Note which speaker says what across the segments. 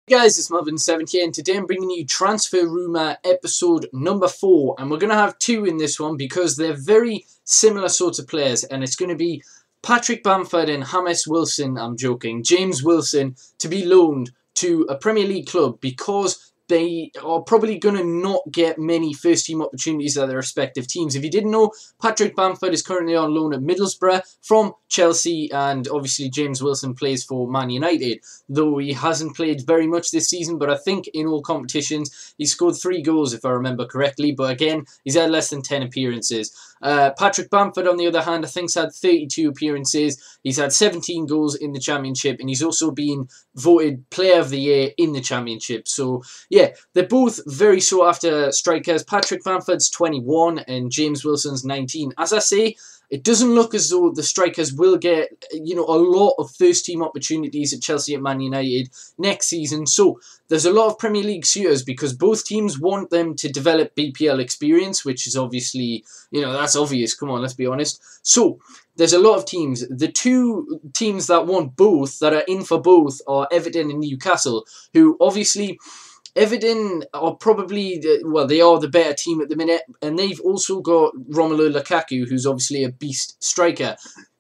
Speaker 1: Hey guys, it's Melvin7 here, and today I'm bringing you Transfer Rumour episode number 4, and we're going to have 2 in this one because they're very similar sorts of players, and it's going to be Patrick Bamford and James Wilson, to be loaned to a Premier League club because they are probably going to not get many first-team opportunities at their respective teams. If you didn't know, Patrick Bamford is currently on loan at Middlesbrough from Chelsea, and obviously James Wilson plays for Man United, though he hasn't played very much this season, but I think in all competitions he scored 3 goals if I remember correctly, but again, he's had less than 10 appearances. Patrick Bamford, on the other hand, I think has had 32 appearances. He's had 17 goals in the Championship, and he's also been voted Player of the Year in the Championship. So, yeah, they're both very sought after strikers. Patrick Bamford's 21 and James Wilson's 19. As I say, it doesn't look as though the strikers will get, a lot of first-team opportunities at Chelsea and Man United next season. So there's a lot of Premier League suitors because both teams want them to develop BPL experience, which is obviously, that's obvious. Come on, let's be honest. So there's a lot of teams. The 2 teams that want both, that are in for both, are Everton and Newcastle, who obviously... Everton are probably, they are the better team at the minute, and they've also got Romelu Lukaku, who's obviously a beast striker.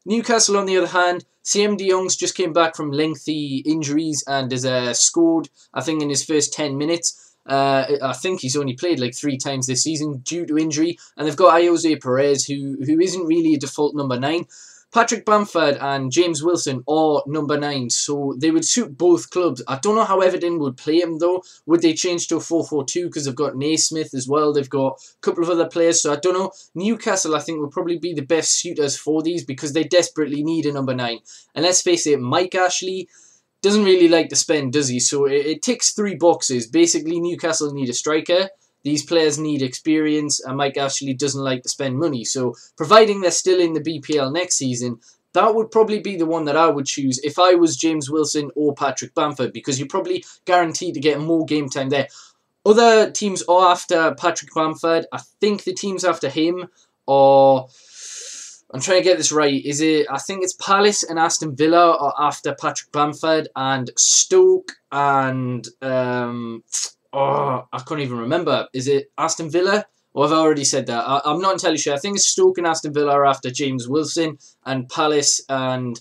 Speaker 1: Newcastle, on the other hand, CM de Jong's just came back from lengthy injuries and has scored, I think, in his first 10 minutes. I think he's only played like 3 times this season due to injury, and they've got Jose Perez, who isn't really a default number 9. Patrick Bamford and James Wilson are number 9, so they would suit both clubs. I don't know how Everton would play him, though. Would they change to a 4-4-2 because they've got Naismith as well? They've got a couple of other players, so I don't know. Newcastle, I think, would probably be the best suitors for these because they desperately need a number 9. And let's face it, Mike Ashley doesn't really like to spend, does he? So it ticks 3 boxes. Basically, Newcastle need a striker. These players need experience, and Mike Ashley doesn't like to spend money. So, providing they're still in the BPL next season, that would probably be the one that I would choose if I was James Wilson or Patrick Bamford, because you're probably guaranteed to get more game time there. Other teams are after Patrick Bamford. I think the teams after him are... I'm trying to get this right. I think it's Palace and Aston Villa are after Patrick Bamford, and Stoke and... I can't even remember. Is it Aston Villa? Or have I already said that? I'm not entirely sure. I think it's Stoke and Aston Villa are after James Wilson, and Palace and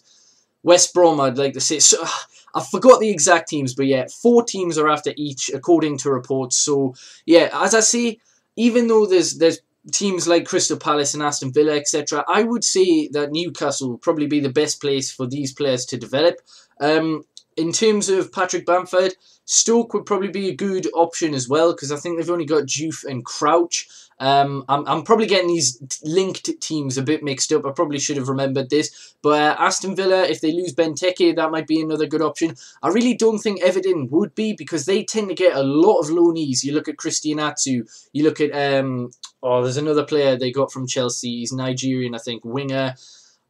Speaker 1: West Brom, I'd like to say. So, I forgot the exact teams, but yeah, 4 teams are after each, according to reports. So, yeah, as I say, even though there's teams like Crystal Palace and Aston Villa, etc., I would say that Newcastle would probably be the best place for these players to develop. In terms of Patrick Bamford, Stoke would probably be a good option as well because I think they've only got Juve and Crouch. I'm probably getting these linked teams a bit mixed up. I probably should have remembered this. But Aston Villa, if they lose Benteke, that might be another good option. I really don't think Everton would be because they tend to get a lot of loanees. You look at Christian Atsu. You look at... there's another player they got from Chelsea. He's Nigerian, I think. Winger.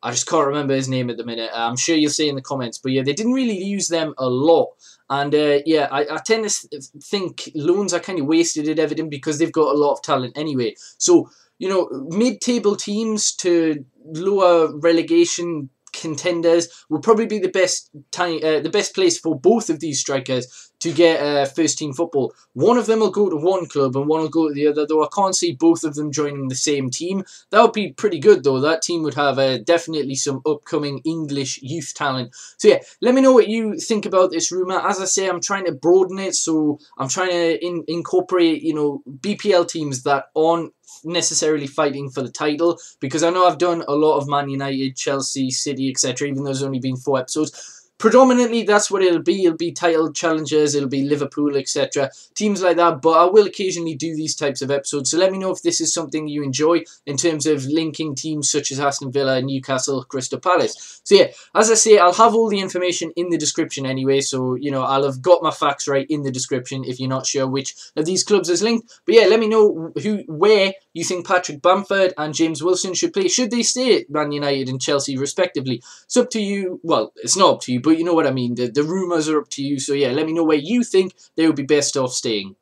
Speaker 1: I just can't remember his name at the minute. I'm sure you'll see in the comments. But yeah, they didn't really use them a lot. And yeah, I tend to think loans are kind of wasted at Everton because they've got a lot of talent anyway. So, mid-table teams to lower relegation contenders will probably be the best place for both of these strikers to get first team football. One of them will go to one club and one will go to the other, though I can't see both of them joining the same team. That would be pretty good, though. That team would have definitely some upcoming English youth talent. So yeah, let me know what you think about this rumour. As I say, I'm trying to broaden it, so I'm trying to incorporate, BPL teams that aren't necessarily fighting for the title, because I know I've done a lot of Man United, Chelsea, City, etc., even though there's only been 4 episodes. Predominantly, that's what it'll be. It'll be title challengers, it'll be Liverpool, etc. Teams like that, but I will occasionally do these types of episodes. So let me know if this is something you enjoy in terms of linking teams such as Aston Villa, Newcastle, Crystal Palace. So yeah, as I say, I'll have all the information in the description anyway. So, I'll have got my facts right in the description if you're not sure which of these clubs is linked. But yeah, let me know where you think Patrick Bamford and James Wilson should play. Should they stay at Man United and Chelsea respectively? It's up to you. Well, it's not up to you, but you know what I mean. The rumours are up to you. So yeah, let me know where you think they would be best off staying.